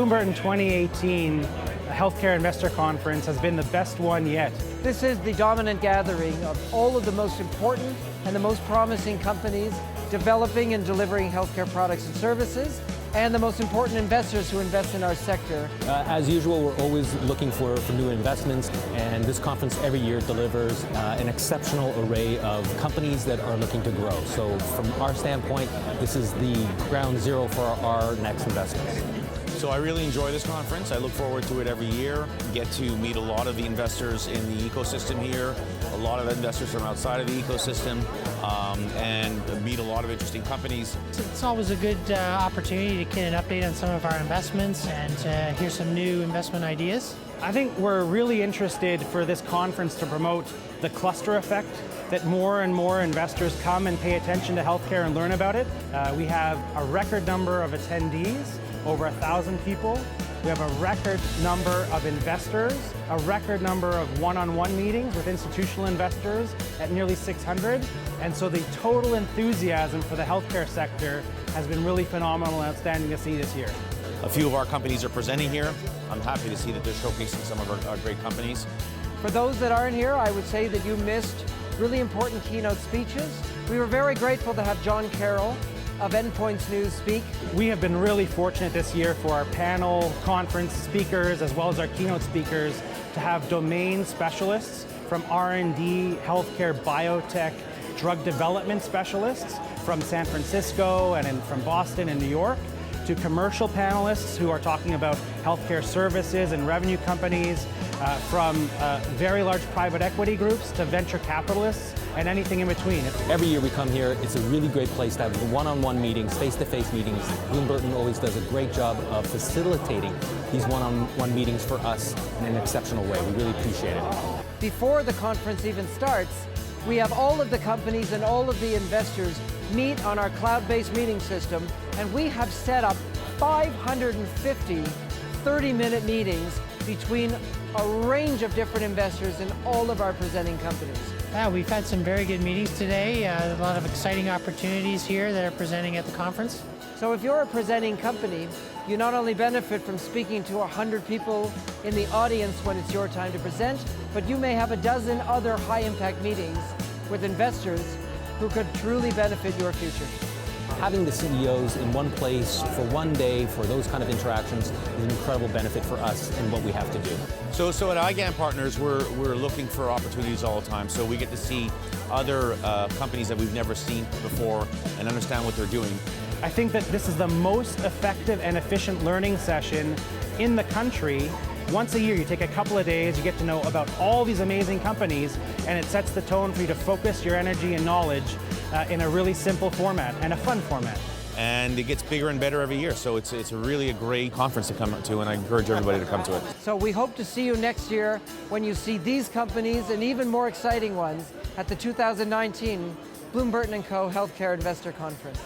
Burton 2018 Healthcare Investor Conference has been the best one yet. This is the dominant gathering of all of the most important and the most promising companies developing and delivering healthcare products and services, and the most important investors who invest in our sector. As usual, we're always looking for new investments, and this conference every year delivers an exceptional array of companies that are looking to grow. So from our standpoint, this is the ground zero for our next investments. So I really enjoy this conference. I look forward to it every year. Get to meet a lot of the investors in the ecosystem here, a lot of investors from outside of the ecosystem, and meet a lot of interesting companies. It's always a good opportunity to get an update on some of our investments and hear some new investment ideas. I think we're really interested for this conference to promote the cluster effect, that more and more investors come and pay attention to healthcare and learn about it. We have a record number of attendees, over 1,000 people. We have a record number of investors, a record number of one-on-one meetings with institutional investors at nearly 600. And so the total enthusiasm for the healthcare sector has been really phenomenal and outstanding to see this year. A few of our companies are presenting here. I'm happy to see that they're showcasing some of our great companies. For those that aren't here, I would say that you missed really important keynote speeches. We were very grateful to have John Carroll of Endpoints News speak. We have been really fortunate this year for our panel conference speakers as well as our keynote speakers to have domain specialists from R&D, healthcare, biotech, drug development specialists from San Francisco and from Boston and New York, to commercial panelists who are talking about healthcare services and revenue companies, from very large private equity groups to venture capitalists and anything in between. Every year we come here, it's a really great place to have one-on-one meetings, face-to-face meetings. Burton always does a great job of facilitating these one-on-one meetings for us in an exceptional way. We really appreciate it. Before the conference even starts, we have all of the companies and all of the investors meet on our cloud-based meeting system, and we have set up 550 30-minute meetings between a range of different investors in all of our presenting companies. Yeah, we've had some very good meetings today, a lot of exciting opportunities here that are presenting at the conference. So if you're a presenting company, you not only benefit from speaking to 100 people in the audience when it's your time to present, but you may have a dozen other high-impact meetings with investors who could truly benefit your future. Having the CEOs in one place for one day for those kind of interactions is an incredible benefit for us and what we have to do. So at IGAM Partners, we're looking for opportunities all the time. So we get to see other companies that we've never seen before and understand what they're doing. I think that this is the most effective and efficient learning session in the country. Once a year, you take a couple of days, you get to know about all these amazing companies, and it sets the tone for you to focus your energy and knowledge in a really simple format and a fun format. And it gets bigger and better every year, so it's really a great conference to come to, and I encourage everybody to come to it. So we hope to see you next year when you see these companies and even more exciting ones at the 2019 Burton & Co. Healthcare Investor Conference.